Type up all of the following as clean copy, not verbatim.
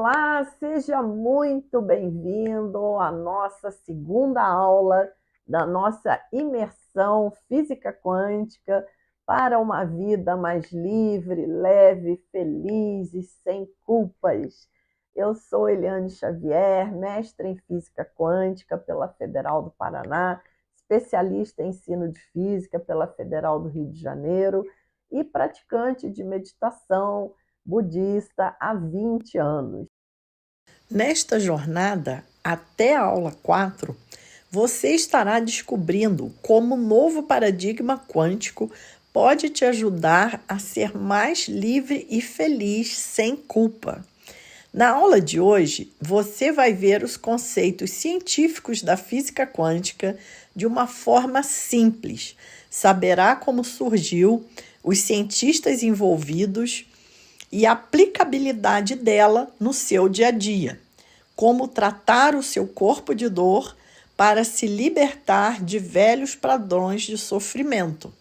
Olá, seja muito bem-vindo à nossa segunda aula da nossa imersão física quântica para uma vida mais livre, leve, feliz e sem culpas. Eu sou Eliane Xavier, mestre em física quântica pela Federal do Paraná, especialista em ensino de física pela Federal do Rio de Janeiro e praticante de meditação budista há 20 anos. Nesta jornada, até a aula 4, você estará descobrindo como o novo paradigma quântico pode te ajudar a ser mais livre e feliz sem culpa. Na aula de hoje, você vai ver os conceitos científicos da física quântica de uma forma simples. Saberá como surgiu, os cientistas envolvidos e a aplicabilidade dela no seu dia a dia. Como tratar o seu corpo de dor para se libertar de velhos padrões de sofrimento.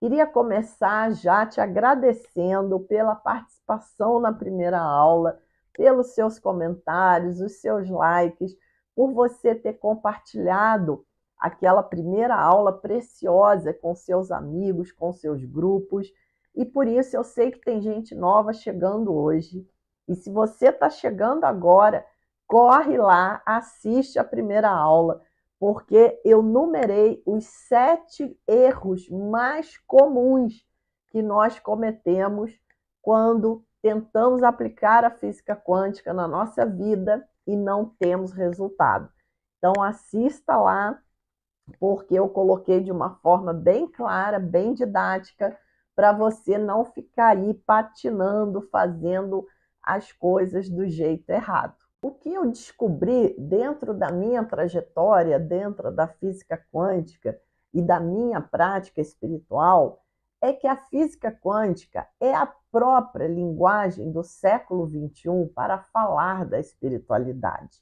Queria começar já te agradecendo pela participação na primeira aula, pelos seus comentários, os seus likes, por você ter compartilhado aquela primeira aula preciosa com seus amigos, com seus grupos. E por isso eu sei que tem gente nova chegando hoje. E se você está chegando agora, corre lá, assiste a primeira aula, porque eu numerei os 7 erros mais comuns que nós cometemos quando tentamos aplicar a física quântica na nossa vida e não temos resultado. Então, assista lá, porque eu coloquei de uma forma bem clara, bem didática, para você não ficar aí patinando, fazendo as coisas do jeito errado. O que eu descobri dentro da minha trajetória, dentro da física quântica e da minha prática espiritual, é que a física quântica é a própria linguagem do século XXI para falar da espiritualidade.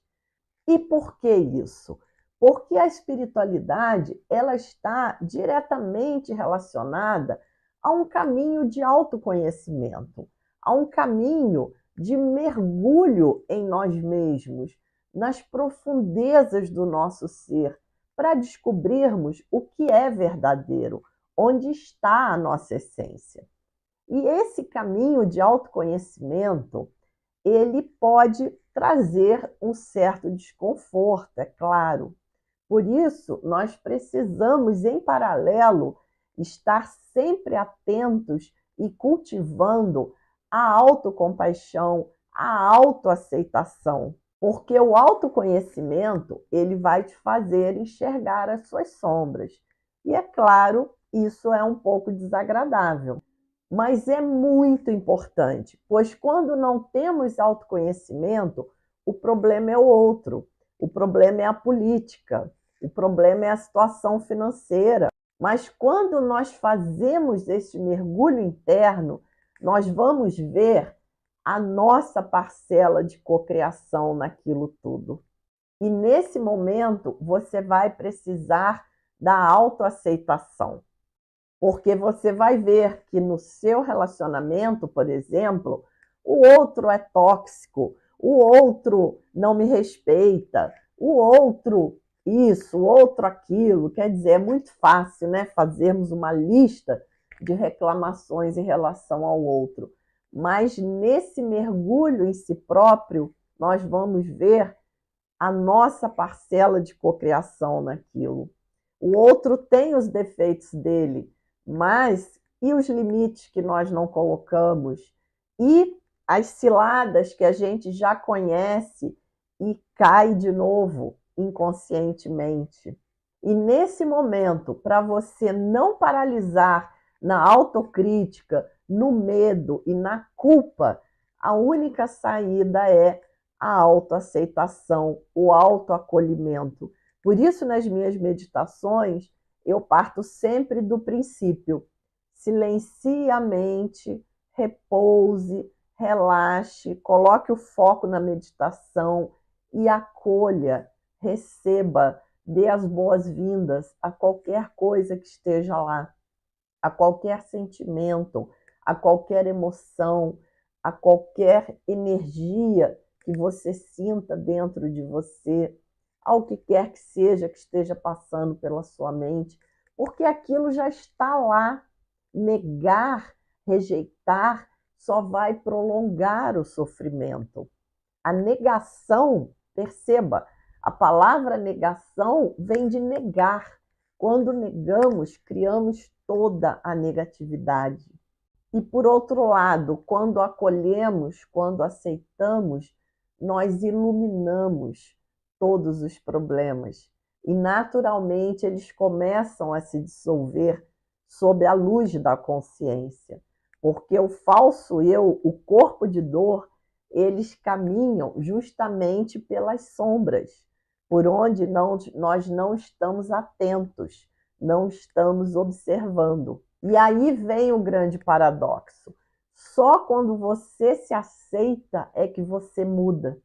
E por que isso? Porque a espiritualidade ela está diretamente relacionada a um caminho de autoconhecimento, a um caminho de mergulho em nós mesmos, nas profundezas do nosso ser, para descobrirmos o que é verdadeiro, onde está a nossa essência. E esse caminho de autoconhecimento, ele pode trazer um certo desconforto, é claro. Por isso, nós precisamos, em paralelo, estar sempre atentos e cultivando a autocompaixão, a autoaceitação, porque o autoconhecimento ele vai te fazer enxergar as suas sombras. E é claro, isso é um pouco desagradável, mas é muito importante, pois quando não temos autoconhecimento, o problema é o outro, o problema é a política, o problema é a situação financeira. Mas quando nós fazemos esse mergulho interno, nós vamos ver a nossa parcela de cocriação naquilo tudo. E nesse momento, você vai precisar da autoaceitação. Porque você vai ver que no seu relacionamento, por exemplo, o outro é tóxico, o outro não me respeita, o outro isso, o outro aquilo. Quer dizer, é muito fácil, né, fazermos uma lista de reclamações em relação ao outro. Mas nesse mergulho em si próprio, nós vamos ver a nossa parcela de cocriação naquilo. O outro tem os defeitos dele, mas e os limites que nós não colocamos? E as ciladas que a gente já conhece e cai de novo inconscientemente. E nesse momento, para você não paralisar na autocrítica, no medo e na culpa, a única saída é a autoaceitação, o autoacolhimento. Por isso, nas minhas meditações, eu parto sempre do princípio: silencie a mente, repouse, relaxe, coloque o foco na meditação e acolha, receba, dê as boas-vindas a qualquer coisa que esteja lá, a qualquer sentimento, a qualquer emoção, a qualquer energia que você sinta dentro de você, ao que quer que seja que esteja passando pela sua mente, porque aquilo já está lá. Negar, rejeitar, só vai prolongar o sofrimento. A negação, perceba, a palavra negação vem de negar. Quando negamos, criamos toda a negatividade. E, por outro lado, quando acolhemos, quando aceitamos, nós iluminamos todos os problemas. E, naturalmente, eles começam a se dissolver sob a luz da consciência. Porque o falso eu, o corpo de dor, eles caminham justamente pelas sombras, por onde nós não estamos atentos, não estamos observando. E aí vem o grande paradoxo. Só quando você se aceita é que você muda.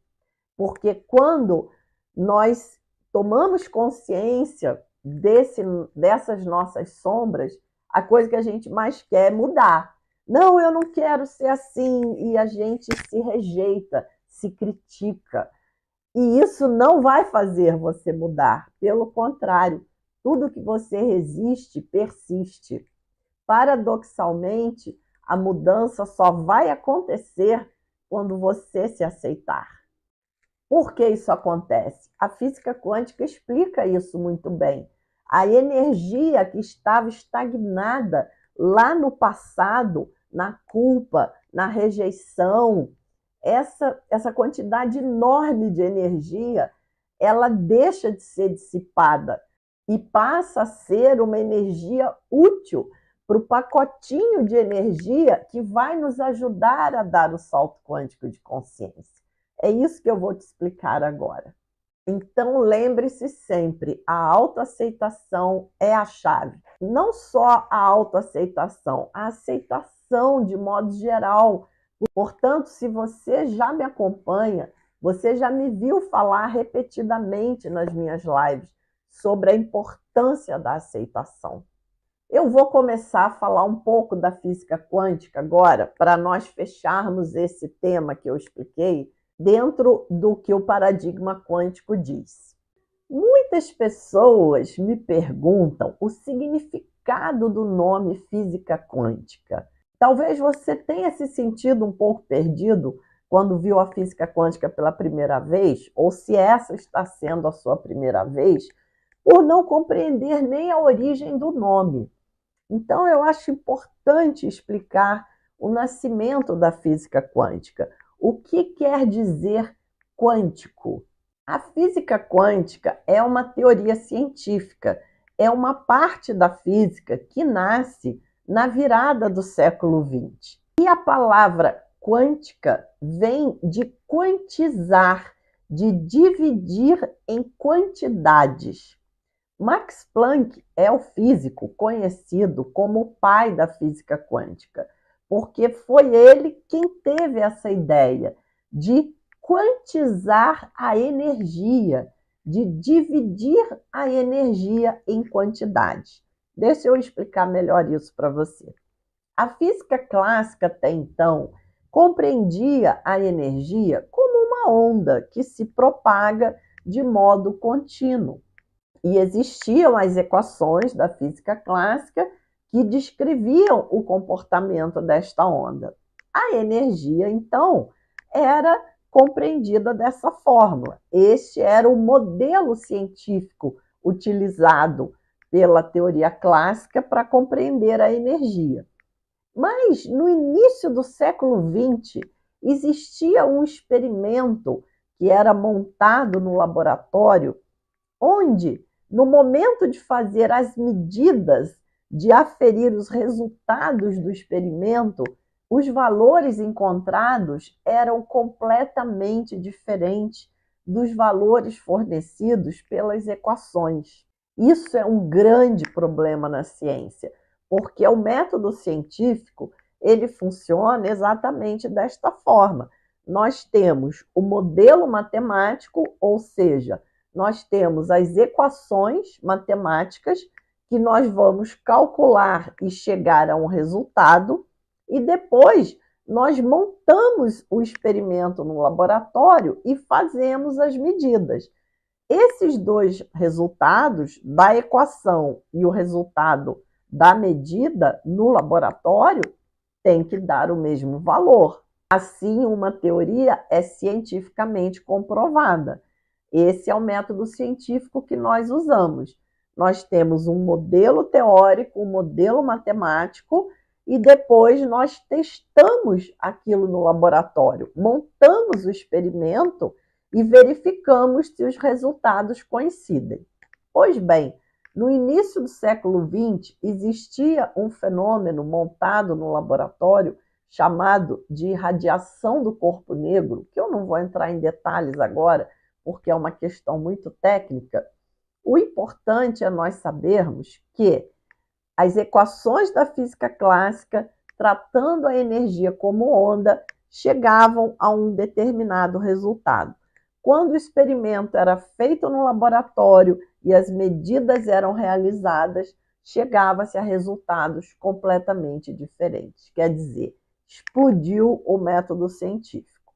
Porque quando nós tomamos consciência dessas nossas sombras, a coisa que a gente mais quer é mudar. Não, eu não quero ser assim. E a gente se rejeita, se critica. E isso não vai fazer você mudar. Pelo contrário, tudo que você resiste, persiste. Paradoxalmente, a mudança só vai acontecer quando você se aceitar. Por que isso acontece? A física quântica explica isso muito bem. A energia que estava estagnada lá no passado, na culpa, na rejeição, essa quantidade enorme de energia, ela deixa de ser dissipada e passa a ser uma energia útil para o pacotinho de energia que vai nos ajudar a dar o salto quântico de consciência. É isso que eu vou te explicar agora. Então, lembre-se sempre, a autoaceitação é a chave. Não só a autoaceitação, a aceitação de modo geral. Portanto, se você já me acompanha, você já me viu falar repetidamente nas minhas lives sobre a importância da aceitação. Eu vou começar a falar um pouco da física quântica agora, para nós fecharmos esse tema que eu expliquei, dentro do que o paradigma quântico diz. Muitas pessoas me perguntam o significado do nome física quântica. Talvez você tenha se sentido um pouco perdido quando viu a física quântica pela primeira vez, ou se essa está sendo a sua primeira vez, por não compreender nem a origem do nome. Então, eu acho importante explicar o nascimento da física quântica. O que quer dizer quântico? A física quântica é uma teoria científica, é uma parte da física que nasce na virada do século XX. E a palavra quântica vem de quantizar, de dividir em quantidades. Max Planck é o físico conhecido como o pai da física quântica, porque foi ele quem teve essa ideia de quantizar a energia, de dividir a energia em quantidades. Deixa eu explicar melhor isso para você. A física clássica, até então, compreendia a energia como uma onda que se propaga de modo contínuo. E existiam as equações da física clássica que descreviam o comportamento desta onda. A energia, então, era compreendida dessa forma. Este era o modelo científico utilizado pela teoria clássica para compreender a energia. Mas, no início do século XX, existia um experimento que era montado no laboratório, onde, no momento de fazer as medidas, de aferir os resultados do experimento, os valores encontrados eram completamente diferentes dos valores fornecidos pelas equações. Isso é um grande problema na ciência, porque o método científico ele funciona exatamente desta forma. Nós temos o modelo matemático, ou seja, nós temos as equações matemáticas que nós vamos calcular e chegar a um resultado, e depois nós montamos o experimento no laboratório e fazemos as medidas. Esses dois resultados, da equação e o resultado da medida no laboratório, tem que dar o mesmo valor. Assim, uma teoria é cientificamente comprovada. Esse é o método científico que nós usamos. Nós temos um modelo teórico, um modelo matemático, e depois nós testamos aquilo no laboratório, montamos o experimento e verificamos se os resultados coincidem. Pois bem, no início do século XX, existia um fenômeno montado no laboratório chamado de radiação do corpo negro, que eu não vou entrar em detalhes agora, porque é uma questão muito técnica. O importante é nós sabermos que as equações da física clássica, tratando a energia como onda, chegavam a um determinado resultado. Quando o experimento era feito no laboratório e as medidas eram realizadas, chegava-se a resultados completamente diferentes. Quer dizer, explodiu o método científico.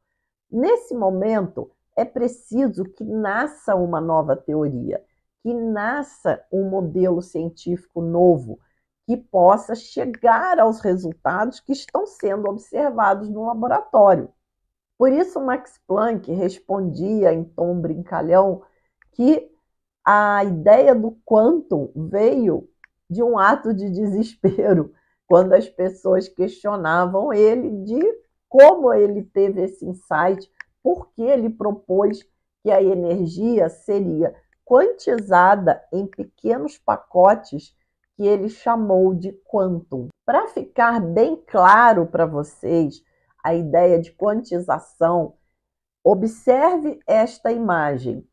Nesse momento, é preciso que nasça uma nova teoria, que nasça um modelo científico novo, que possa chegar aos resultados que estão sendo observados no laboratório. Por isso, Max Planck respondia em tom brincalhão que a ideia do quantum veio de um ato de desespero, quando as pessoas questionavam ele de como ele teve esse insight, por que ele propôs que a energia seria quantizada em pequenos pacotes que ele chamou de quantum. Para ficar bem claro para vocês a ideia de quantização, observe esta imagem.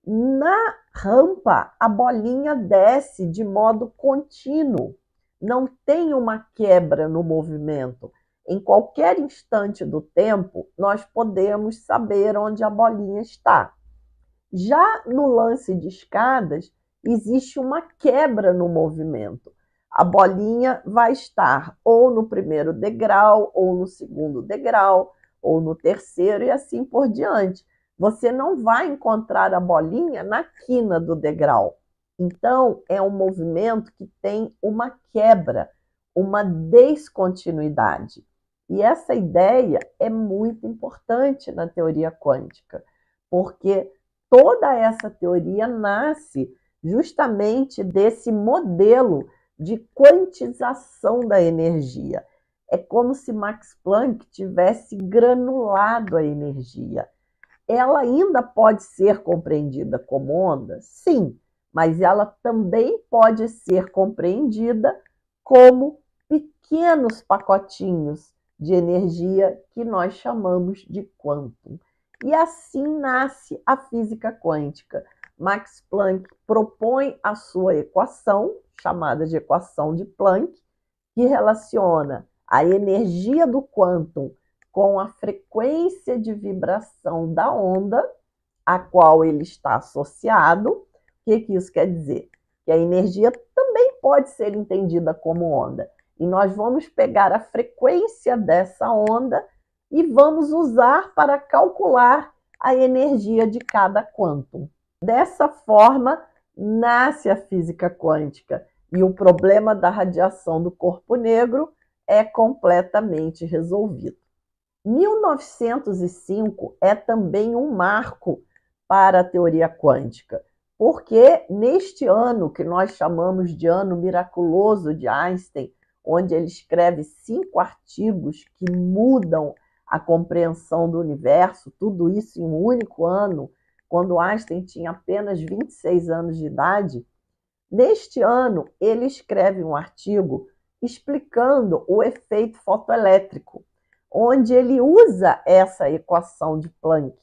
Na rampa, a bolinha desce de modo contínuo, não tem uma quebra no movimento. Em qualquer instante do tempo, nós podemos saber onde a bolinha está. Já no lance de escadas, existe uma quebra no movimento. A bolinha vai estar ou no primeiro degrau, ou no segundo degrau, ou no terceiro, e assim por diante. Você não vai encontrar a bolinha na quina do degrau. Então, é um movimento que tem uma quebra, uma descontinuidade. E essa ideia é muito importante na teoria quântica, porque toda essa teoria nasce justamente desse modelo de quantização da energia. É como se Max Planck tivesse granulado a energia. Ela ainda pode ser compreendida como onda? Sim, mas ela também pode ser compreendida como pequenos pacotinhos de energia que nós chamamos de quantum. E assim nasce a física quântica. Max Planck propõe a sua equação, chamada de equação de Planck, que relaciona a energia do quantum com a frequência de vibração da onda, a qual ele está associado. O que isso quer dizer? Que a energia também pode ser entendida como onda. E nós vamos pegar a frequência dessa onda e vamos usar para calcular a energia de cada quantum. Dessa forma, nasce a física quântica e o problema da radiação do corpo negro é completamente resolvido. 1905 é também um marco para a teoria quântica, porque neste ano, que nós chamamos de ano miraculoso de Einstein, onde ele escreve 5 artigos que mudam a compreensão do universo, tudo isso em um único ano, quando Einstein tinha apenas 26 anos de idade. Neste ano, ele escreve um artigo explicando o efeito fotoelétrico, onde ele usa essa equação de Planck,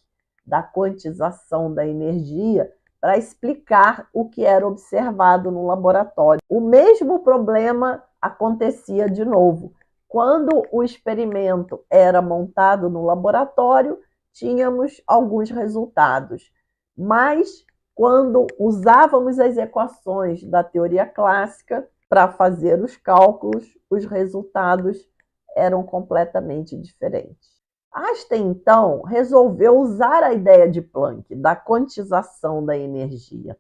da quantização da energia, para explicar o que era observado no laboratório. O mesmo problema acontecia de novo. Quando o experimento era montado no laboratório, tínhamos alguns resultados, mas quando usávamos as equações da teoria clássica para fazer os cálculos, os resultados eram completamente diferentes. Einstein, então, resolveu usar a ideia de Planck, da quantização da energia.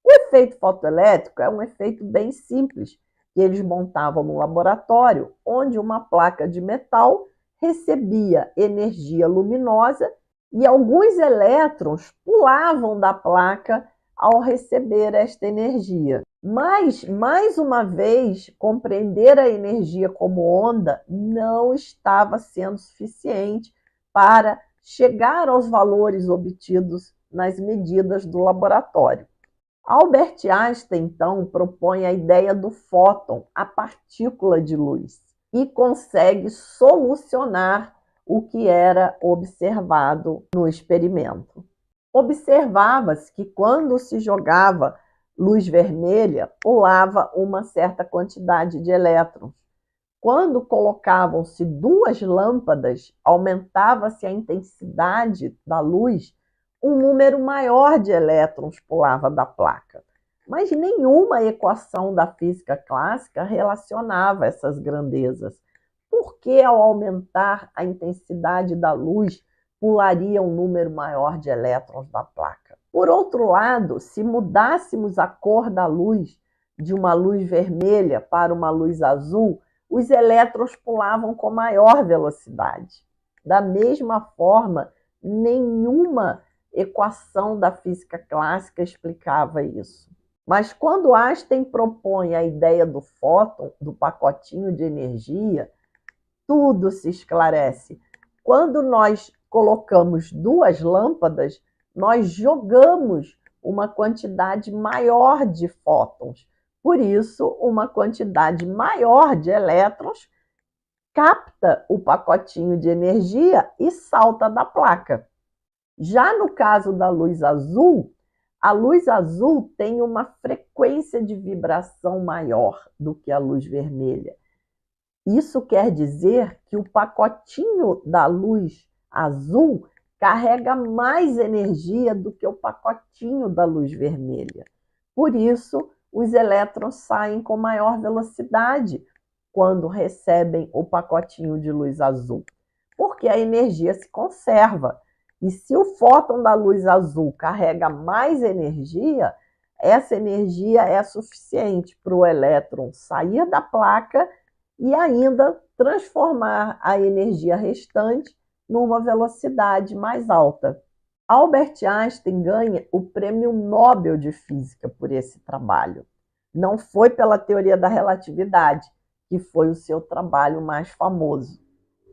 O efeito fotoelétrico é um efeito bem simples, que eles montavam no laboratório, onde uma placa de metal recebia energia luminosa e alguns elétrons pulavam da placa ao receber esta energia. Mas, mais uma vez, compreender a energia como onda não estava sendo suficiente para chegar aos valores obtidos nas medidas do laboratório. Albert Einstein, então, propõe a ideia do fóton, a partícula de luz, e consegue solucionar o que era observado no experimento. Observava-se que quando se jogava luz vermelha, pulava uma certa quantidade de elétrons. Quando colocavam-se duas lâmpadas, aumentava-se a intensidade da luz, um número maior de elétrons pulava da placa. Mas nenhuma equação da física clássica relacionava essas grandezas. Por que, ao aumentar a intensidade da luz, pularia um número maior de elétrons da placa? Por outro lado, se mudássemos a cor da luz de uma luz vermelha para uma luz azul, os elétrons pulavam com maior velocidade. Da mesma forma, nenhuma equação da física clássica explicava isso. Mas quando Einstein propõe a ideia do fóton, do pacotinho de energia, tudo se esclarece. Quando nós colocamos duas lâmpadas, nós jogamos uma quantidade maior de fótons. Por isso, uma quantidade maior de elétrons capta o pacotinho de energia e salta da placa. Já no caso da luz azul, a luz azul tem uma frequência de vibração maior do que a luz vermelha. Isso quer dizer que o pacotinho da luz azul carrega mais energia do que o pacotinho da luz vermelha. Por isso, os elétrons saem com maior velocidade quando recebem o pacotinho de luz azul, porque a energia se conserva. E se o fóton da luz azul carrega mais energia, essa energia é suficiente para o elétron sair da placa e ainda transformar a energia restante numa velocidade mais alta. Albert Einstein ganha o Prêmio Nobel de Física por esse trabalho. Não foi pela teoria da relatividade, que foi o seu trabalho mais famoso.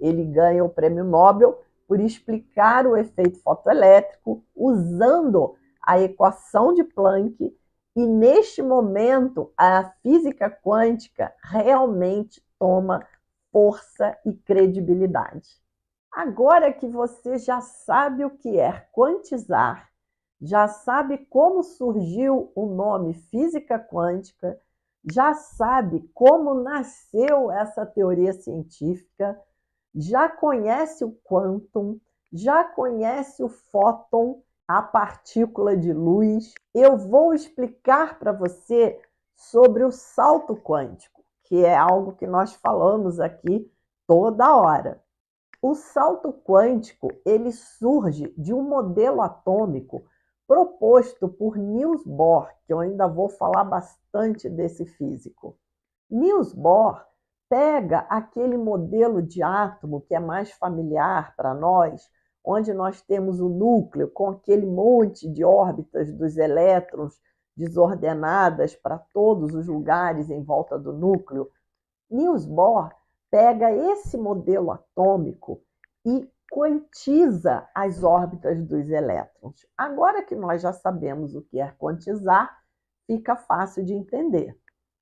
Ele ganha o Prêmio Nobel por explicar o efeito fotoelétrico usando a equação de Planck, e neste momento a física quântica realmente toma força e credibilidade. Agora que você já sabe o que é quantizar, já sabe como surgiu o nome física quântica, já sabe como nasceu essa teoria científica, já conhece o quantum, já conhece o fóton, a partícula de luz, eu vou explicar para você sobre o salto quântico, que é algo que nós falamos aqui toda hora. O salto quântico, ele surge de um modelo atômico proposto por Niels Bohr, que eu ainda vou falar bastante desse físico. Niels Bohr pega aquele modelo de átomo que é mais familiar para nós, onde nós temos o núcleo com aquele monte de órbitas dos elétrons desordenadas para todos os lugares em volta do núcleo. Niels Bohr pega esse modelo atômico e quantiza as órbitas dos elétrons. Agora que nós já sabemos o que é quantizar, fica fácil de entender.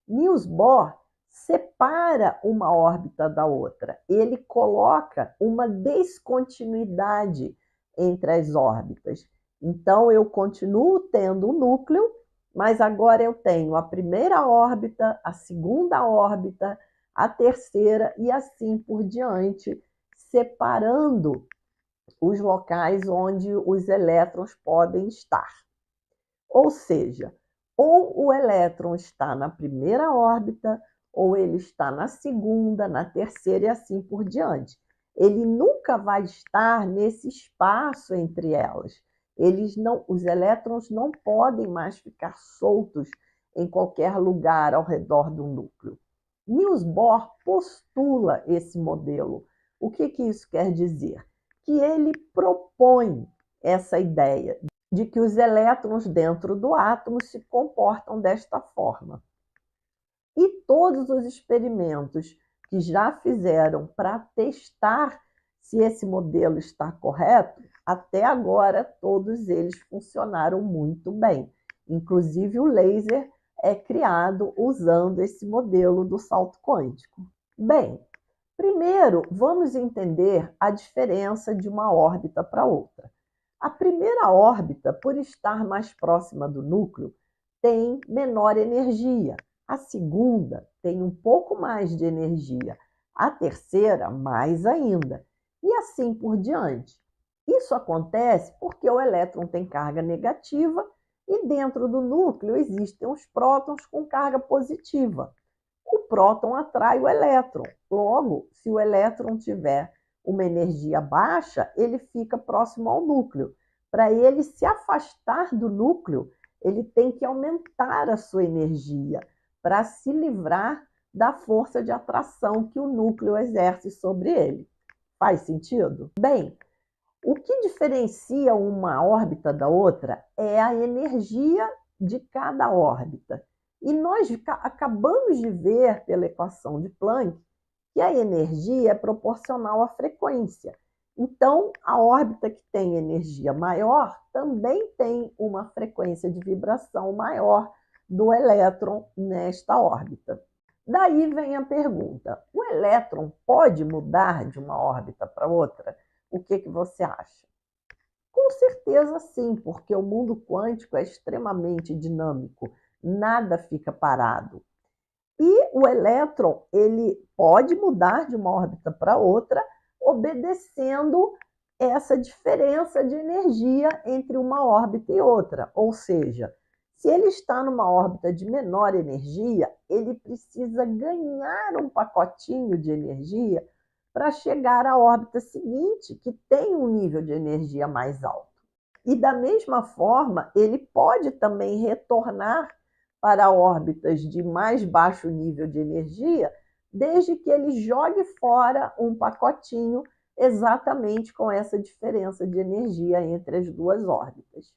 Niels Bohr separa uma órbita da outra. Ele coloca uma descontinuidade entre as órbitas. Então, eu continuo tendo o núcleo, mas agora eu tenho a primeira órbita, a segunda órbita, a terceira e assim por diante, separando os locais onde os elétrons podem estar. Ou seja, ou o elétron está na primeira órbita, ou ele está na segunda, na terceira e assim por diante. Ele nunca vai estar nesse espaço entre elas. Os elétrons não podem mais ficar soltos em qualquer lugar ao redor do núcleo. Niels Bohr postula esse modelo. O que isso quer dizer? Que ele propõe essa ideia de que os elétrons dentro do átomo se comportam desta forma. E todos os experimentos que já fizeram para testar se esse modelo está correto, até agora todos eles funcionaram muito bem. Inclusive o laser é criado usando esse modelo do salto quântico. Bem, primeiro vamos entender a diferença de uma órbita para outra. A primeira órbita, por estar mais próxima do núcleo, tem menor energia. A segunda tem um pouco mais de energia. A terceira, mais ainda. E assim por diante. Isso acontece porque o elétron tem carga negativa e dentro do núcleo existem os prótons com carga positiva. O próton atrai o elétron. Logo, se o elétron tiver uma energia baixa, ele fica próximo ao núcleo. Para ele se afastar do núcleo, ele tem que aumentar a sua energia para se livrar da força de atração que o núcleo exerce sobre ele. Faz sentido? Bem, o que diferencia uma órbita da outra é a energia de cada órbita. E nós acabamos de ver pela equação de Planck que a energia é proporcional à frequência. Então, a órbita que tem energia maior também tem uma frequência de vibração maior do elétron nesta órbita. Daí vem a pergunta: o elétron pode mudar de uma órbita para outra? O que você acha? Com certeza sim, porque o mundo quântico é extremamente dinâmico, nada fica parado. E o elétron, ele pode mudar de uma órbita para outra, obedecendo essa diferença de energia entre uma órbita e outra. Ou seja, se ele está numa órbita de menor energia, ele precisa ganhar um pacotinho de energia para chegar à órbita seguinte, que tem um nível de energia mais alto. E da mesma forma, ele pode também retornar para órbitas de mais baixo nível de energia, desde que ele jogue fora um pacotinho exatamente com essa diferença de energia entre as duas órbitas.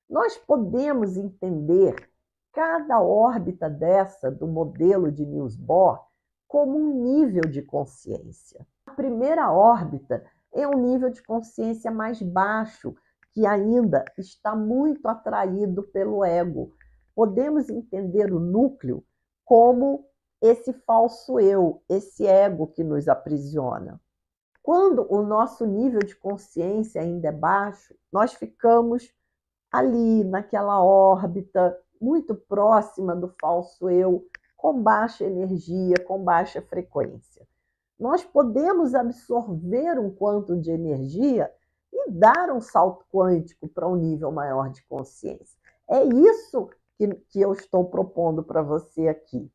Nós podemos entender cada órbita dessa do modelo de Niels Bohr como um nível de consciência. A primeira órbita é um nível de consciência mais baixo, que ainda está muito atraído pelo ego. Podemos entender o núcleo como esse falso eu, esse ego que nos aprisiona. Quando o nosso nível de consciência ainda é baixo, nós ficamos ali naquela órbita muito próxima do falso eu, com baixa energia, com baixa frequência. Nós podemos absorver um quanto de energia e dar um salto quântico para um nível maior de consciência. É isso que eu estou propondo para você aqui.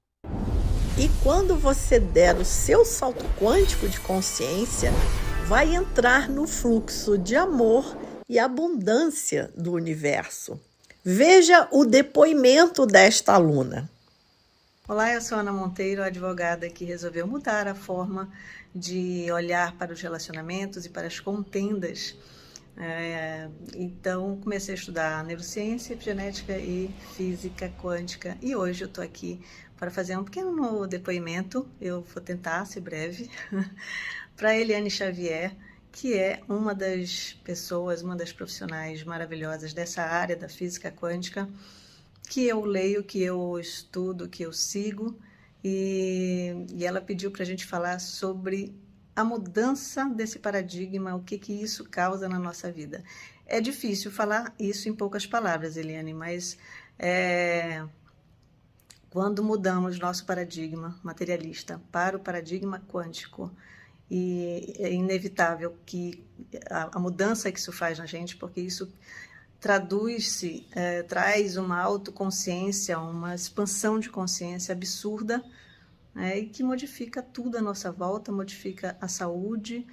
E quando você der o seu salto quântico de consciência, vai entrar no fluxo de amor e abundância do universo. Veja o depoimento desta aluna. Olá, eu sou Ana Monteiro, advogada que resolveu mudar a forma de olhar para os relacionamentos e para as contendas. Então, comecei a estudar neurociência, genética e física quântica. E hoje eu estou aqui para fazer um pequeno depoimento, eu vou tentar ser breve, para Eliane Xavier, que é uma das pessoas, uma das profissionais maravilhosas dessa área da física quântica, que eu leio, que eu estudo, que eu sigo, e ela pediu para a gente falar sobre a mudança desse paradigma, o que isso causa na nossa vida. É difícil falar isso em poucas palavras, Eliane, mas quando mudamos nosso paradigma materialista para o paradigma quântico, e é inevitável que a mudança que isso faz na gente, porque isso traz uma autoconsciência, uma expansão de consciência absurda, né, e que modifica tudo à nossa volta, modifica a saúde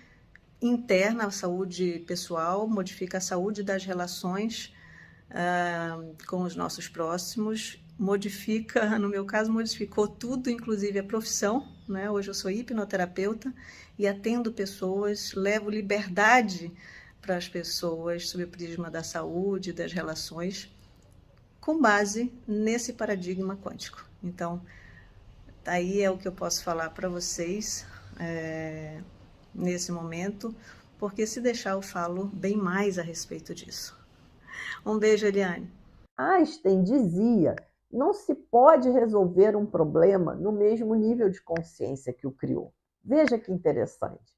interna, a saúde pessoal, modifica a saúde das relações com os nossos próximos, modifica, no meu caso, modificou tudo, inclusive a profissão, né? Hoje eu sou hipnoterapeuta e atendo pessoas, levo liberdade para as pessoas sob o prisma da saúde, das relações, com base nesse paradigma quântico. Então, aí é o que eu posso falar para vocês nesse momento, porque se deixar eu falo bem mais a respeito disso. Um beijo, Eliane. Einstein dizia: não se pode resolver um problema no mesmo nível de consciência que o criou. Veja que interessante.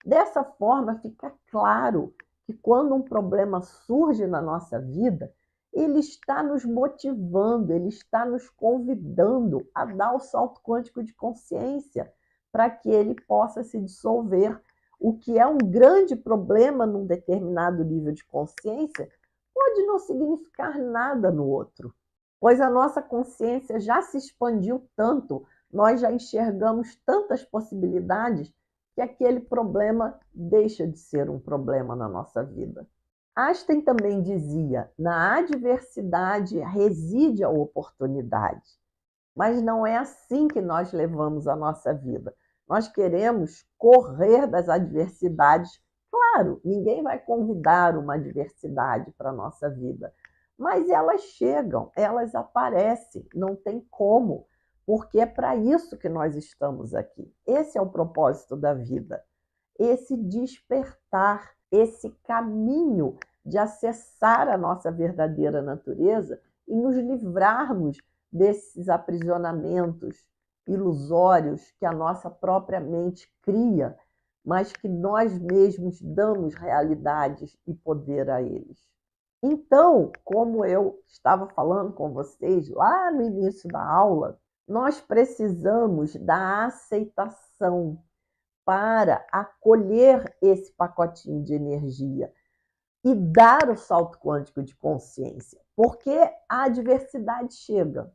Dessa forma, fica claro que quando um problema surge na nossa vida, ele está nos motivando, ele está nos convidando a dar o salto quântico de consciência para que ele possa se dissolver. O que é um grande problema num determinado nível de consciência pode não significar nada no outro, pois a nossa consciência já se expandiu tanto, nós já enxergamos tantas possibilidades que aquele problema deixa de ser um problema na nossa vida. Einstein também dizia: na adversidade reside a oportunidade. Mas não é assim que nós levamos a nossa vida. Nós queremos correr das adversidades. Claro, ninguém vai convidar uma adversidade para a nossa vida, mas elas chegam, elas aparecem, não tem como, porque é para isso que nós estamos aqui. Esse é o propósito da vida, esse despertar, esse caminho de acessar a nossa verdadeira natureza e nos livrarmos desses aprisionamentos ilusórios que a nossa própria mente cria, mas que nós mesmos damos realidades e poder a eles. Então, como eu estava falando com vocês lá no início da aula, nós precisamos da aceitação para acolher esse pacotinho de energia e dar o salto quântico de consciência, porque a adversidade chega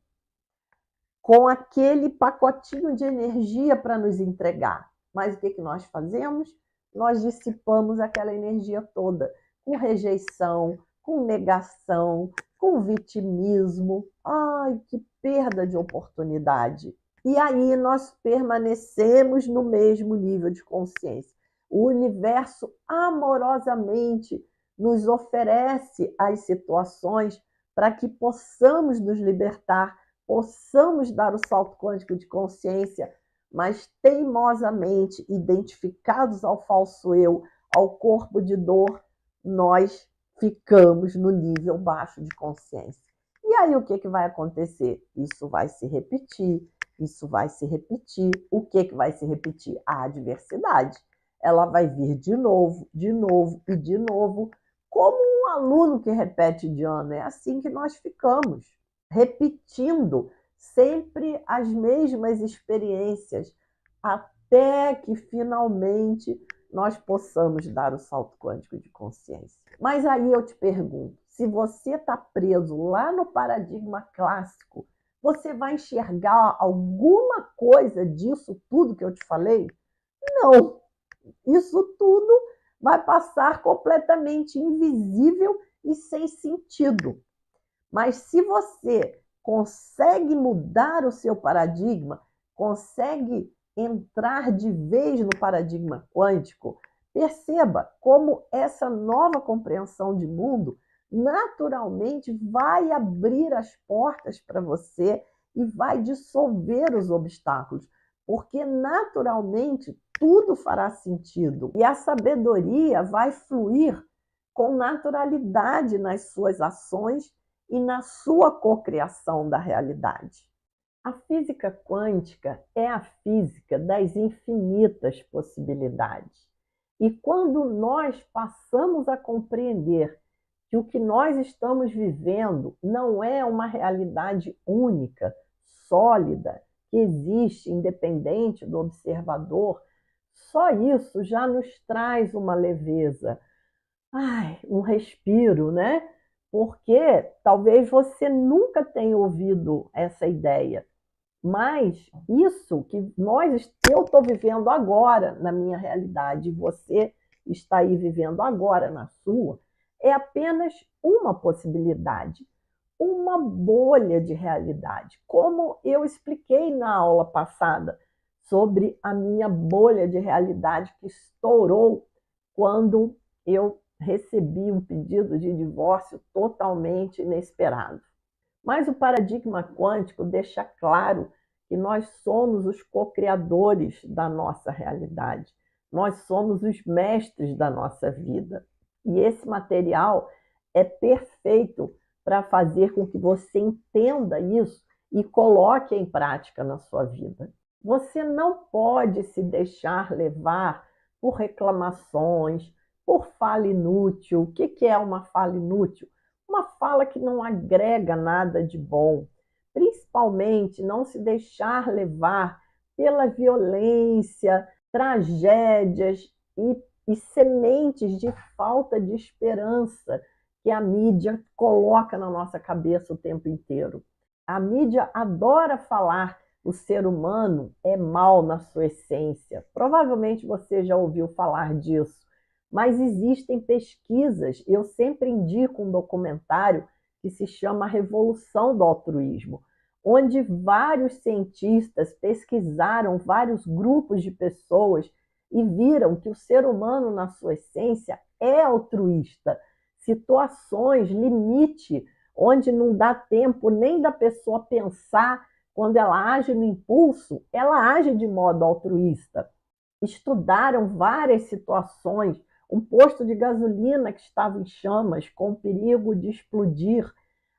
com aquele pacotinho de energia para nos entregar. Mas o que nós fazemos? Nós dissipamos aquela energia toda com rejeição, com negação, com vitimismo. Ai, que perda de oportunidade! E aí nós permanecemos no mesmo nível de consciência. O universo amorosamente nos oferece as situações para que possamos nos libertar, possamos dar o salto quântico de consciência, mas teimosamente identificados ao falso eu, ao corpo de dor, nós ficamos no nível baixo de consciência. E aí o que vai acontecer? Isso vai se repetir, isso vai se repetir. O que vai se repetir? A adversidade. Ela vai vir de novo, de novo e de novo, como um aluno que repete de ano. É assim que nós ficamos, repetindo sempre as mesmas experiências, até que finalmente nós possamos dar o salto quântico de consciência. Mas aí eu te pergunto, se você está preso lá no paradigma clássico, você vai enxergar alguma coisa disso tudo que eu te falei? Não, isso tudo vai passar completamente invisível e sem sentido. Mas se você consegue mudar o seu paradigma, consegue entrar de vez no paradigma quântico, perceba como essa nova compreensão de mundo naturalmente vai abrir as portas para você e vai dissolver os obstáculos, porque naturalmente tudo fará sentido e a sabedoria vai fluir com naturalidade nas suas ações e na sua cocriação da realidade. A física quântica é a física das infinitas possibilidades. E quando nós passamos a compreender que o que nós estamos vivendo não é uma realidade única, sólida, que existe independente do observador, só isso já nos traz uma leveza, um respiro, né? Porque talvez você nunca tenha ouvido essa ideia, Mas isso que eu estou vivendo agora na minha realidade, e você está aí vivendo agora na sua, é apenas uma possibilidade, uma bolha de realidade. Como eu expliquei na aula passada sobre a minha bolha de realidade que estourou quando eu recebi um pedido de divórcio totalmente inesperado. Mas o paradigma quântico deixa claro que nós somos os co-criadores da nossa realidade. Nós somos os mestres da nossa vida. E esse material é perfeito para fazer com que você entenda isso e coloque em prática na sua vida. Você não pode se deixar levar por reclamações, por fala inútil. O que é uma fala inútil? Uma fala que não agrega nada de bom. Principalmente não se deixar levar pela violência, tragédias e sementes de falta de esperança que a mídia coloca na nossa cabeça o tempo inteiro. A mídia adora falar o ser humano é mau na sua essência. Provavelmente você já ouviu falar disso. Mas existem pesquisas, eu sempre indico um documentário que se chama Revolução do Altruísmo, onde vários cientistas pesquisaram vários grupos de pessoas e viram que o ser humano, na sua essência, é altruísta. Situações, limite, onde não dá tempo nem da pessoa pensar, quando ela age no impulso, ela age de modo altruísta. Estudaram várias situações, um posto de gasolina que estava em chamas, com perigo de explodir.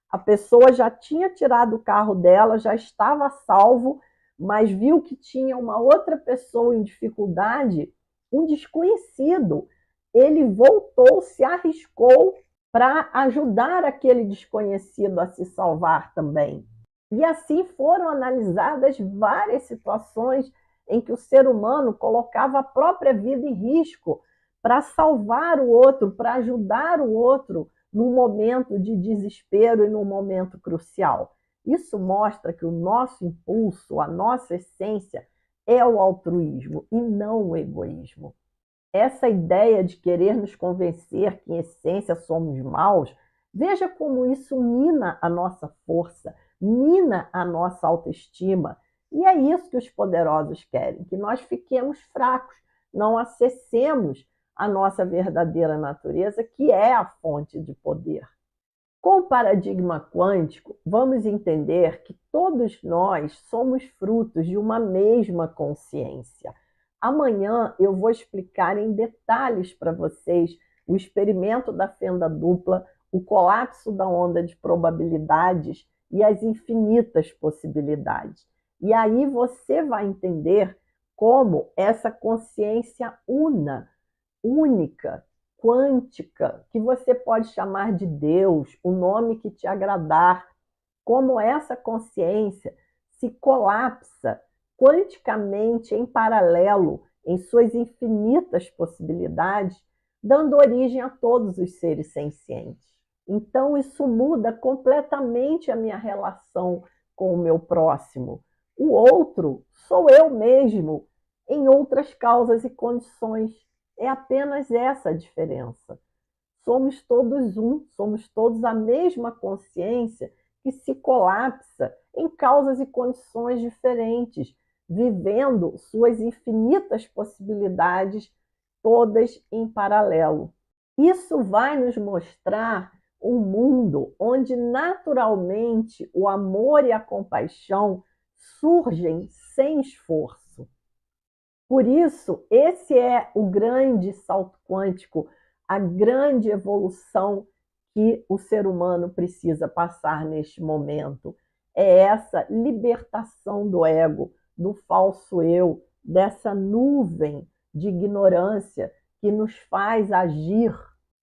A pessoa já tinha tirado o carro dela, já estava a salvo, mas viu que tinha uma outra pessoa em dificuldade, um desconhecido. Ele voltou, se arriscou para ajudar aquele desconhecido a se salvar também. E assim foram analisadas várias situações em que o ser humano colocava a própria vida em risco para salvar o outro, para ajudar o outro num momento de desespero e num momento crucial. Isso mostra que o nosso impulso, a nossa essência é o altruísmo e não o egoísmo. Essa ideia de querer nos convencer que em essência somos maus, veja como isso mina a nossa força, mina a nossa autoestima. E é isso que os poderosos querem, que nós fiquemos fracos, não acessemos a nossa verdadeira natureza, que é a fonte de poder. Com o paradigma quântico, vamos entender que todos nós somos frutos de uma mesma consciência. Amanhã eu vou explicar em detalhes para vocês o experimento da fenda dupla, o colapso da onda de probabilidades e as infinitas possibilidades. E aí você vai entender como essa consciência única, quântica, que você pode chamar de Deus, o nome que te agradar, como essa consciência se colapsa quanticamente em paralelo em suas infinitas possibilidades, dando origem a todos os seres sencientes. Então, isso muda completamente a minha relação com o meu próximo. O outro sou eu mesmo, em outras causas e condições. É apenas essa a diferença. Somos todos um, somos todos a mesma consciência que se colapsa em causas e condições diferentes, vivendo suas infinitas possibilidades, todas em paralelo. Isso vai nos mostrar um mundo onde naturalmente o amor e a compaixão surgem sem esforço. Por isso, esse é o grande salto quântico, a grande evolução que o ser humano precisa passar neste momento. É essa libertação do ego, do falso eu, dessa nuvem de ignorância que nos faz agir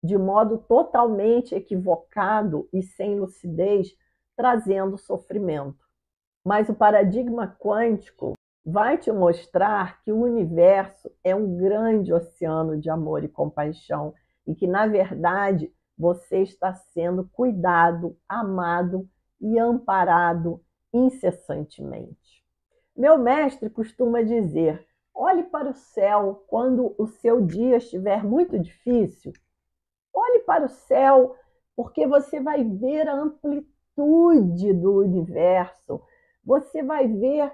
de modo totalmente equivocado e sem lucidez, trazendo sofrimento. Mas o paradigma quântico vai te mostrar que o universo é um grande oceano de amor e compaixão e que, na verdade, você está sendo cuidado, amado e amparado incessantemente. Meu mestre costuma dizer: olhe para o céu quando o seu dia estiver muito difícil. Olhe para o céu, porque você vai ver a amplitude do universo. Você vai ver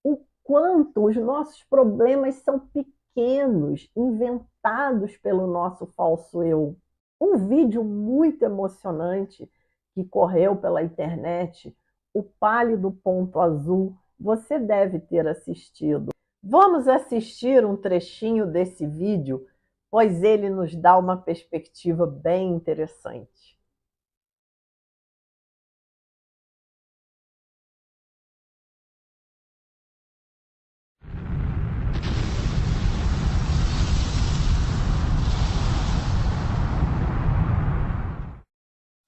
o quanto os nossos problemas são pequenos, inventados pelo nosso falso eu. Um vídeo muito emocionante que correu pela internet, O Pálido Ponto Azul, você deve ter assistido. Vamos assistir um trechinho desse vídeo, pois ele nos dá uma perspectiva bem interessante.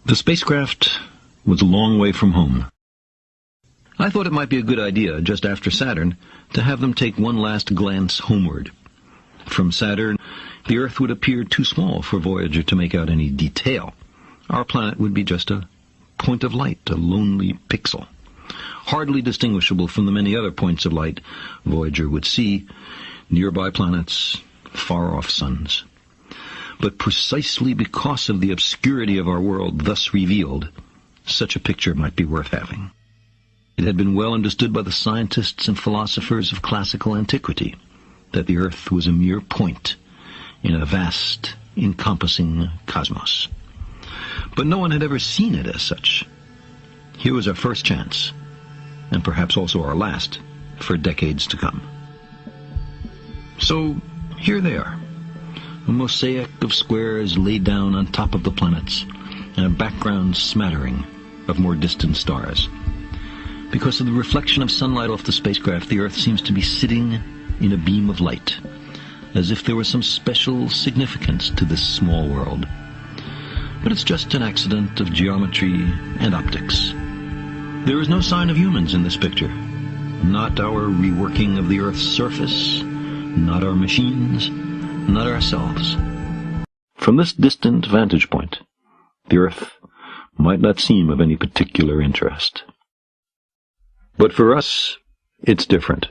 The spacecraft was a long way from home. I thought it might be a good idea, just after Saturn, to have them take one last glance homeward. From Saturn, the Earth would appear too small for Voyager to make out any detail. Our planet would be just a point of light, a lonely pixel, hardly distinguishable from the many other points of light Voyager would see, nearby planets, far-off suns. But precisely because of the obscurity of our world thus revealed, such a picture might be worth having. It had been well understood by the scientists and philosophers of classical antiquity that the Earth was a mere point in a vast, encompassing cosmos. But no one had ever seen it as such. Here was our first chance, and perhaps also our last, for decades to come. So, here they are. A mosaic of squares laid down on top of the planets, and a background smattering of more distant stars. Because of the reflection of sunlight off the spacecraft, the Earth seems to be sitting in a beam of light, as if there was some special significance to this small world. But it's just an accident of geometry and optics. There is no sign of humans in this picture. Not our reworking of the Earth's surface, not our machines, not ourselves. From this distant vantage point, the Earth might not seem of any particular interest. But for us, it's different.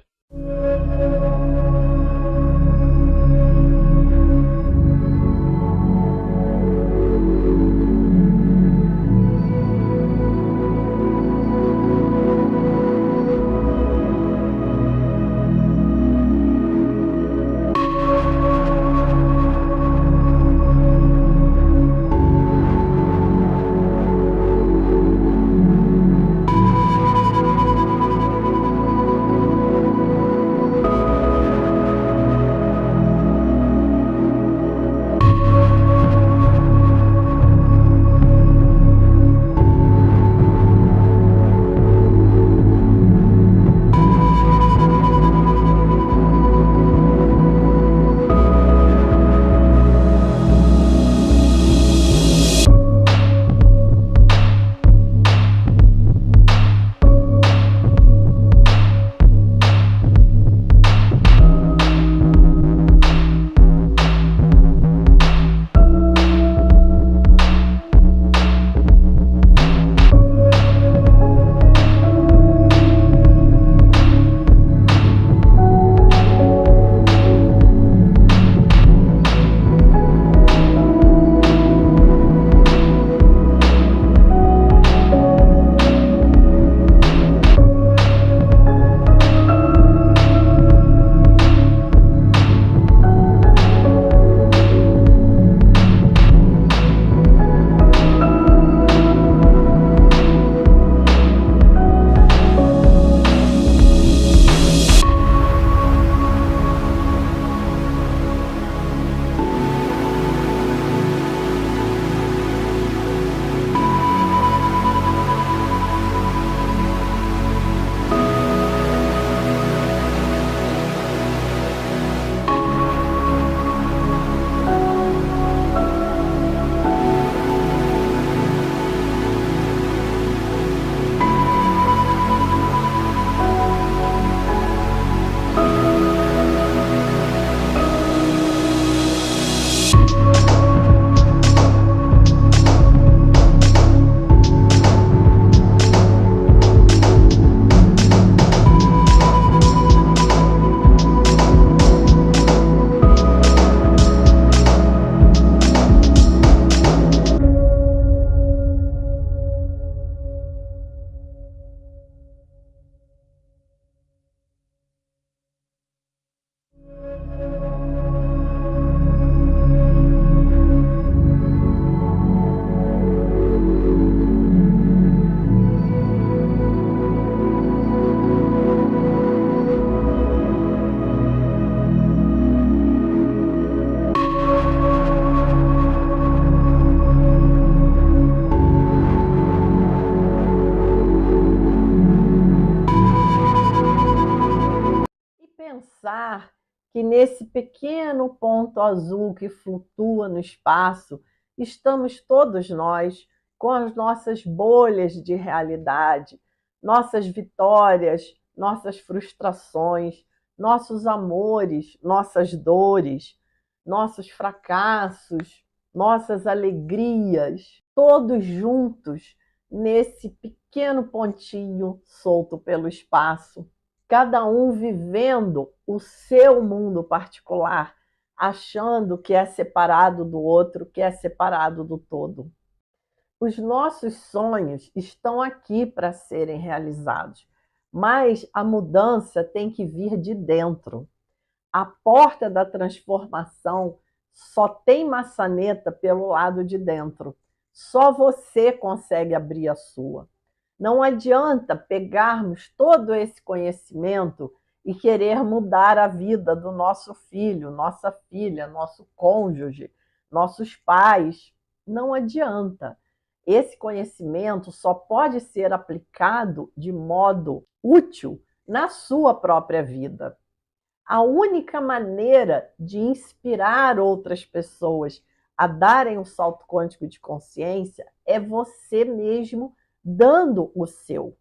nesse pequeno ponto azul que flutua no espaço, estamos todos nós, com as nossas bolhas de realidade, nossas vitórias, nossas frustrações, nossos amores, nossas dores, nossos fracassos, nossas alegrias, todos juntos nesse pequeno pontinho solto pelo espaço, cada um vivendo o seu mundo particular, achando que é separado do outro, que é separado do todo. Os nossos sonhos estão aqui para serem realizados, mas a mudança tem que vir de dentro. A porta da transformação só tem maçaneta pelo lado de dentro. Só você consegue abrir a sua. Não adianta pegarmos todo esse conhecimento e querer mudar a vida do nosso filho, nossa filha, nosso cônjuge, nossos pais. Não adianta. Esse conhecimento só pode ser aplicado de modo útil na sua própria vida. A única maneira de inspirar outras pessoas a darem um salto quântico de consciência é você mesmo dando o seu.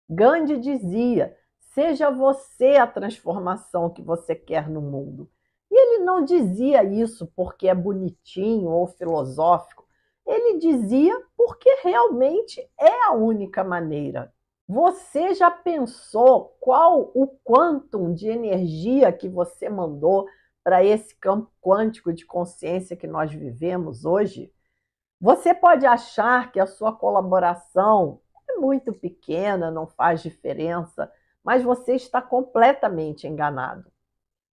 Gandhi dizia: seja você a transformação que você quer no mundo. E ele não dizia isso porque é bonitinho ou filosófico. Ele dizia porque realmente é a única maneira. Você já pensou qual o quantum de energia que você mandou para esse campo quântico de consciência que nós vivemos hoje? Você pode achar que a sua colaboração é muito pequena, não faz diferença, mas você está completamente enganado.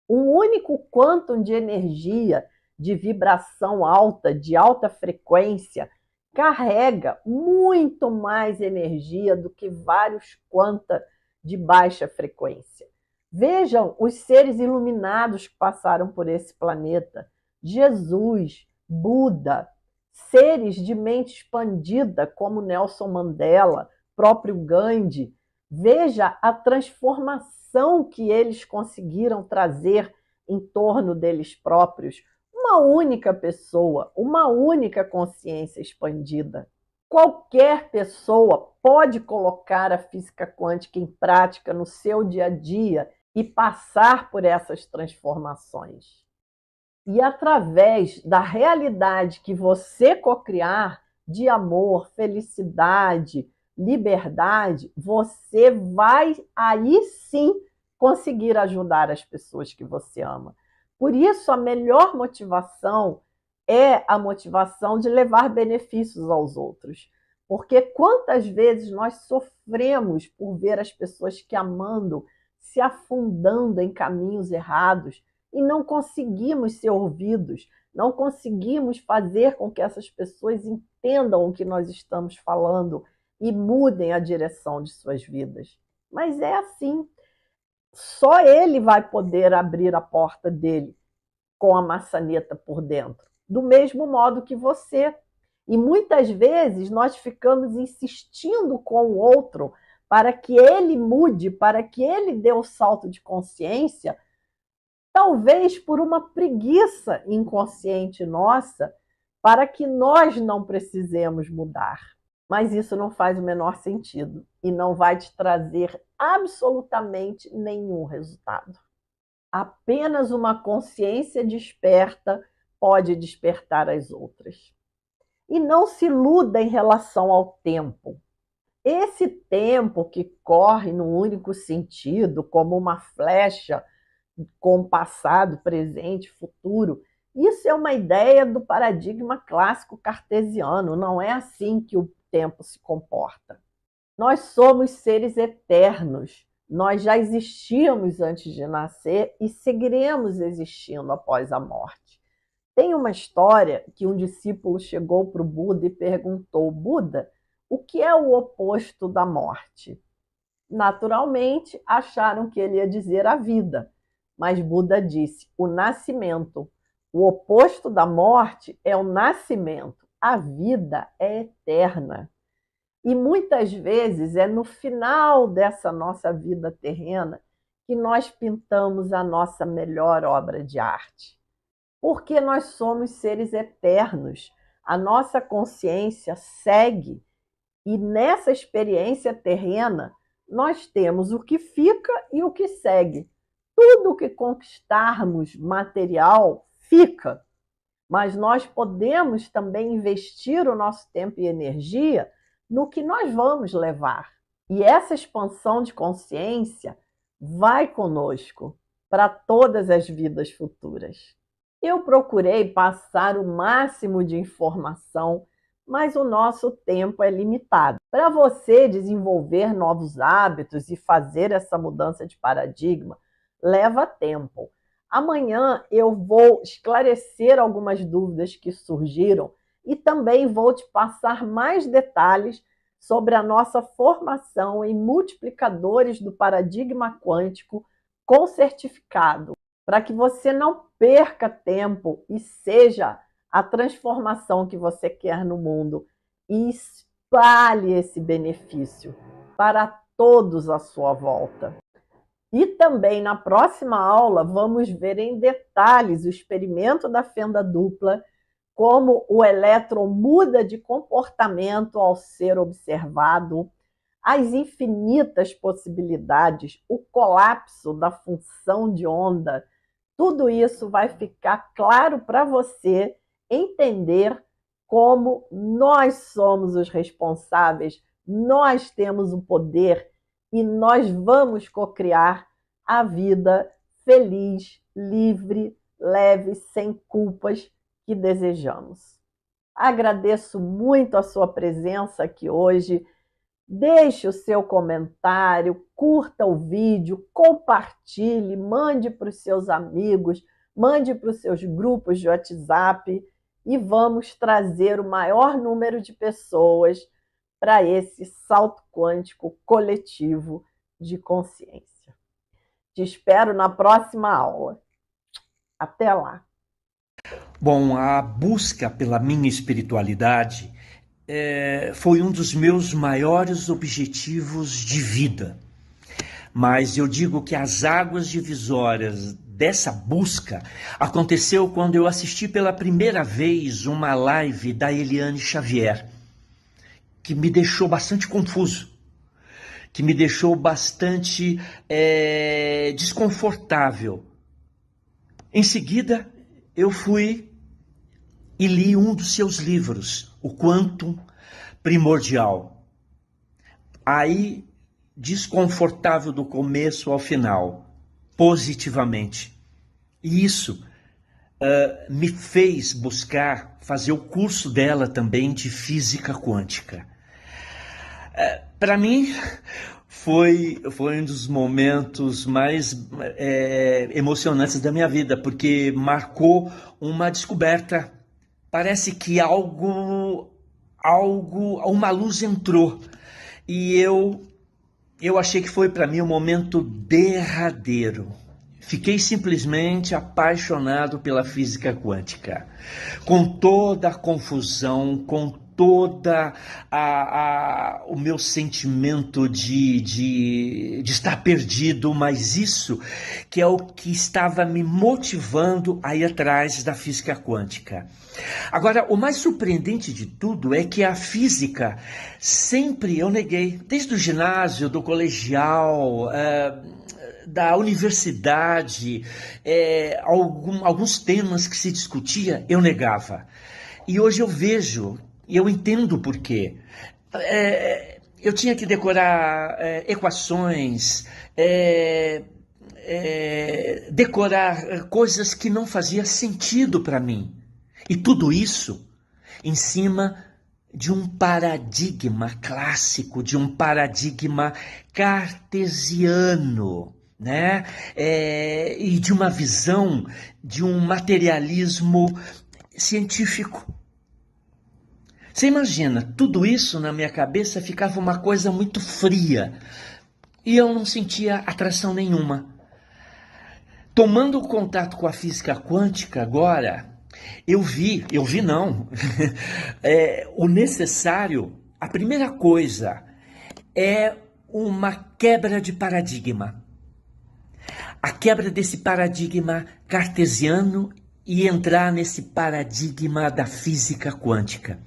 Um único quantum de energia, de vibração alta, de alta frequência, carrega muito mais energia do que vários quanta de baixa frequência. Vejam os seres iluminados que passaram por esse planeta: Jesus, Buda, seres de mente expandida como Nelson Mandela, próprio Gandhi. Veja a transformação que eles conseguiram trazer em torno deles próprios. Uma única pessoa, uma única consciência expandida. Qualquer pessoa pode colocar a física quântica em prática no seu dia a dia e passar por essas transformações. E através da realidade que você cocriar de amor, felicidade, liberdade, você vai aí sim conseguir ajudar as pessoas que você ama. Por isso, a melhor motivação é a motivação de levar benefícios aos outros. Porque quantas vezes nós sofremos por ver as pessoas que amando se afundando em caminhos errados e não conseguimos ser ouvidos, não conseguimos fazer com que essas pessoas entendam o que nós estamos falando e mudem a direção de suas vidas. Mas é assim. Só ele vai poder abrir a porta dele com a maçaneta por dentro, do mesmo modo que você. E muitas vezes nós ficamos insistindo com o outro para que ele mude, para que ele dê o salto de consciência, talvez por uma preguiça inconsciente nossa, para que nós não precisemos mudar. Mas isso não faz o menor sentido e não vai te trazer absolutamente nenhum resultado. Apenas uma consciência desperta pode despertar as outras. E não se iluda em relação ao tempo. Esse tempo que corre num único sentido, como uma flecha com passado, presente, futuro, isso é uma ideia do paradigma clássico cartesiano. Não é assim que o tempo se comporta. Nós somos seres eternos. Nós já existíamos antes de nascer e seguiremos existindo após a morte. Tem uma história que um discípulo chegou para o Buda e perguntou: Buda, o que é o oposto da morte? Naturalmente, acharam que ele ia dizer a vida, mas Buda disse: o nascimento. O oposto da morte é o nascimento. A vida é eterna. E muitas vezes é no final dessa nossa vida terrena que nós pintamos a nossa melhor obra de arte? Porque nós somos seres eternos. A nossa consciência segue e nessa experiência terrena nós temos o que fica e o que segue. Tudo que conquistarmos material fica, mas nós podemos também investir o nosso tempo e energia no que nós vamos levar. E essa expansão de consciência vai conosco para todas as vidas futuras. Eu procurei passar o máximo de informação, mas o nosso tempo é limitado. Para você desenvolver novos hábitos e fazer essa mudança de paradigma, leva tempo. Amanhã eu vou esclarecer algumas dúvidas que surgiram e também vou te passar mais detalhes sobre a nossa formação em multiplicadores do paradigma quântico com certificado, para que você não perca tempo e seja a transformação que você quer no mundo e espalhe esse benefício para todos à sua volta. E também na próxima aula vamos ver em detalhes o experimento da fenda dupla, como o elétron muda de comportamento ao ser observado, as infinitas possibilidades, o colapso da função de onda. Tudo isso vai ficar claro para você entender como nós somos os responsáveis, nós temos o poder e nós vamos cocriar a vida feliz, livre, leve, sem culpas que desejamos. Agradeço muito a sua presença aqui hoje. Deixe o seu comentário, curta o vídeo, compartilhe, mande para os seus amigos, mande para os seus grupos de WhatsApp e vamos trazer o maior número de pessoas para esse salto quântico coletivo de consciência. Te espero na próxima aula. Até lá! Bom, a busca pela minha espiritualidade foi um dos meus maiores objetivos de vida. Mas eu digo que as águas divisórias dessa busca aconteceu quando eu assisti pela primeira vez uma live da Eliane Xavier, que me deixou bastante confuso, que me deixou bastante desconfortável. Em seguida, eu fui e li um dos seus livros, O Quantum Primordial. Aí, desconfortável do começo ao final, positivamente. E isso me fez buscar fazer o curso dela também de física quântica. Para mim, foi um dos momentos mais emocionantes da minha vida, porque marcou uma descoberta. Parece que uma luz entrou e eu achei que foi para mim um momento derradeiro. Fiquei simplesmente apaixonado pela física quântica, com toda a confusão, com toda o meu sentimento de estar perdido, mas isso que é o que estava me motivando a ir atrás da física quântica. Agora, o mais surpreendente de tudo é que a física sempre eu neguei, desde o ginásio, do colegial, da universidade, alguns temas que se discutia, eu negava. E hoje eu vejo, e eu entendo por quê. Eu tinha que decorar equações, decorar coisas que não faziam sentido para mim. E tudo isso em cima de um paradigma clássico, de um paradigma cartesiano, né? E de uma visão de um materialismo científico. Você imagina, tudo isso na minha cabeça ficava uma coisa muito fria e eu não sentia atração nenhuma. Tomando contato com a física quântica agora, eu vi não, o necessário, a primeira coisa é uma quebra de paradigma. a quebra desse paradigma cartesiano e entrar nesse paradigma da física quântica.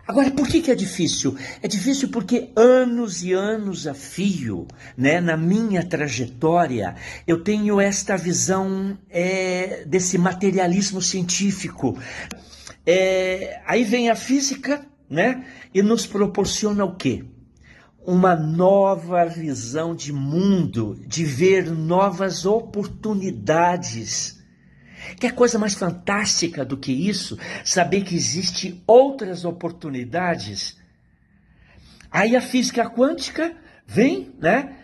Agora, por que é difícil? É difícil porque anos e anos a fio, né, na minha trajetória, eu tenho esta visão desse materialismo científico. Aí vem a física, né, e nos proporciona o quê? Uma nova visão de mundo, de ver novas oportunidades. Que coisa mais fantástica do que isso? Saber que existem outras oportunidades. Aí a física quântica vem, né?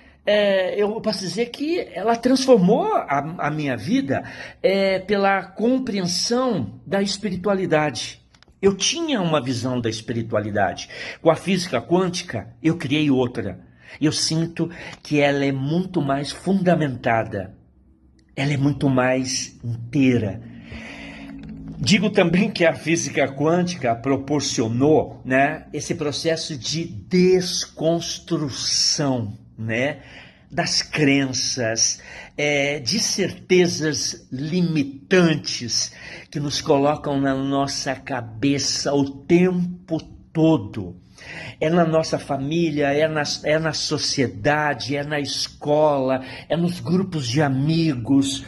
Eu posso dizer que ela transformou a minha vida pela compreensão da espiritualidade. Eu tinha uma visão da espiritualidade. Com a física quântica, eu criei outra. Eu sinto que ela é muito mais fundamentada. Ela é muito mais inteira. Digo também que a física quântica proporcionou, né, esse processo de desconstrução, né, das crenças, de certezas limitantes que nos colocam na nossa cabeça o tempo todo. É na nossa família, é na sociedade, é na escola, é nos grupos de amigos.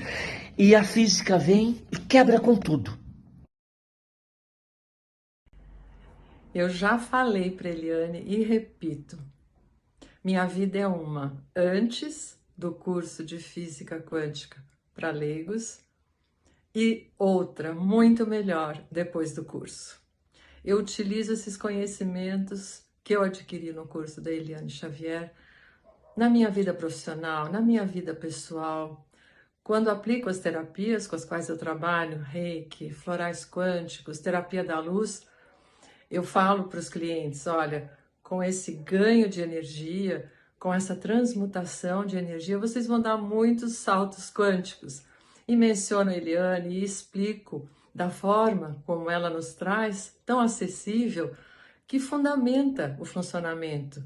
E a física vem e quebra com tudo. Eu já falei para Eliane e repito, minha vida é uma antes do curso de Física Quântica para leigos e outra muito melhor depois do curso. Eu utilizo esses conhecimentos que eu adquiri no curso da Eliane Xavier na minha vida profissional, na minha vida pessoal. Quando aplico as terapias com as quais eu trabalho, Reiki, florais quânticos, terapia da luz, eu falo para os clientes, olha, com esse ganho de energia, com essa transmutação de energia, vocês vão dar muitos saltos quânticos. E menciono a Eliane e explico da forma como ela nos traz, tão acessível, que fundamenta o funcionamento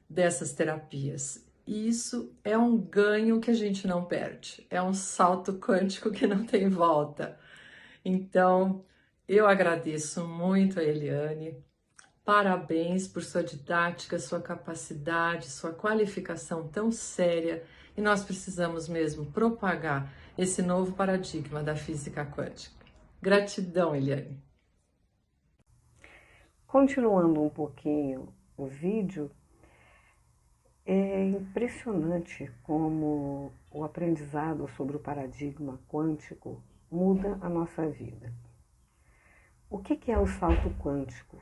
dessas terapias. E isso é um ganho que a gente não perde, é um salto quântico que não tem volta. Então, eu agradeço muito a Eliane, parabéns por sua didática, sua capacidade, sua qualificação tão séria, e nós precisamos mesmo propagar esse novo paradigma da física quântica. Gratidão, Eliane. Continuando um pouquinho o vídeo, é impressionante como o aprendizado sobre o paradigma quântico muda a nossa vida. O que é o salto quântico?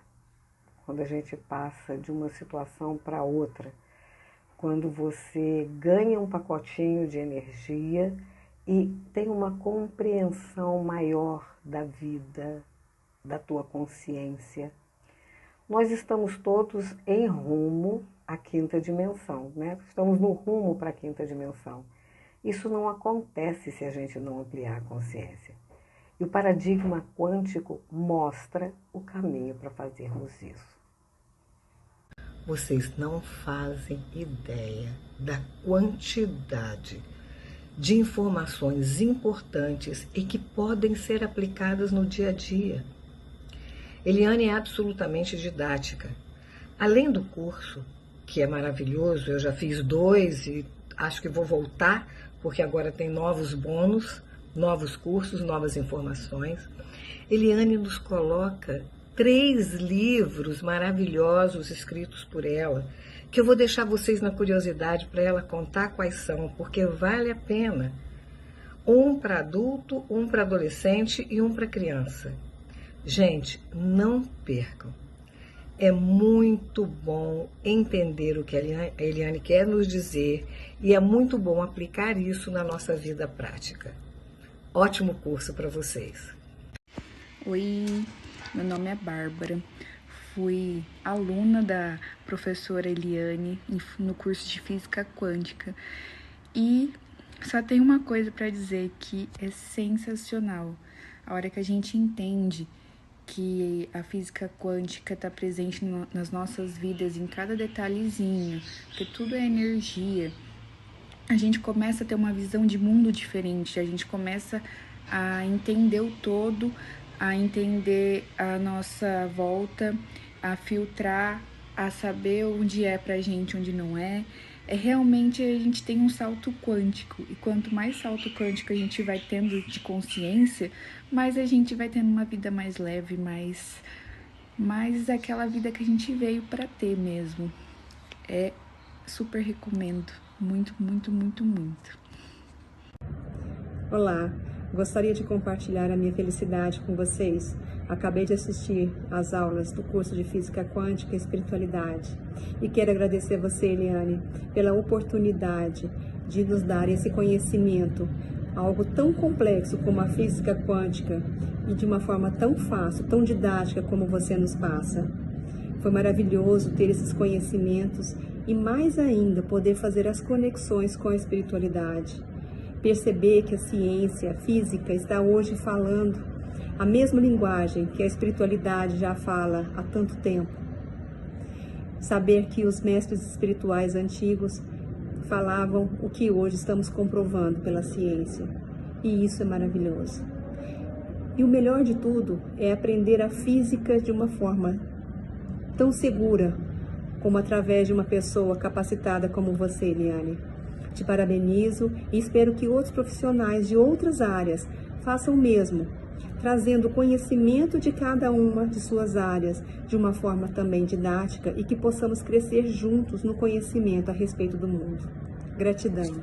Quando a gente passa de uma situação para outra, quando você ganha um pacotinho de energia e tem uma compreensão maior da vida, da tua consciência. Nós estamos todos em rumo à quinta dimensão, né? Estamos no rumo para a quinta dimensão. Isso não acontece se a gente não ampliar a consciência. E o paradigma quântico mostra o caminho para fazermos isso. Vocês não fazem ideia da quantidade de informações importantes e que podem ser aplicadas no dia a dia. Eliane é absolutamente didática. Além do curso, que é maravilhoso, eu já fiz 2 e acho que vou voltar, porque agora tem novos bônus, novos cursos, novas informações. Eliane nos coloca 3 livros maravilhosos escritos por ela, que eu vou deixar vocês na curiosidade para ela contar quais são, porque vale a pena. Um para adulto, um para adolescente e um para criança. Gente, não percam. É muito bom entender o que a Eliane quer nos dizer e é muito bom aplicar isso na nossa vida prática. Ótimo curso para vocês. Oi, meu nome é Bárbara. Fui aluna da professora Eliane no curso de Física Quântica e só tenho uma coisa para dizer que é sensacional. A hora que a gente entende que a física quântica está presente nas nossas vidas em cada detalhezinho, porque tudo é energia. a gente começa a ter uma visão de mundo diferente, a gente começa a entender o todo, a entender a nossa volta, a filtrar, a saber onde é pra gente, onde não é. Realmente a gente tem um salto quântico, e quanto mais salto quântico a gente vai tendo de consciência, mais a gente vai tendo uma vida mais leve, mais aquela vida que a gente veio para ter mesmo. Super recomendo, muito, muito, muito, muito. Olá, gostaria de compartilhar a minha felicidade com vocês. Acabei de assistir às aulas do curso de Física Quântica e Espiritualidade e quero agradecer a você, Eliane, pela oportunidade de nos dar esse conhecimento, algo tão complexo como a Física Quântica e de uma forma tão fácil, tão didática como você nos passa. Foi maravilhoso ter esses conhecimentos e mais ainda poder fazer as conexões com a espiritualidade. Perceber que a ciência, a física está hoje falando a mesma linguagem que a espiritualidade já fala há tanto tempo. Saber que os mestres espirituais antigos falavam o que hoje estamos comprovando pela ciência. E isso é maravilhoso. E o melhor de tudo é aprender a física de uma forma tão segura como através de uma pessoa capacitada como você, Eliane. Te parabenizo e espero que outros profissionais de outras áreas façam o mesmo, trazendo conhecimento de cada uma de suas áreas de uma forma também didática e que possamos crescer juntos no conhecimento a respeito do mundo. Gratidão.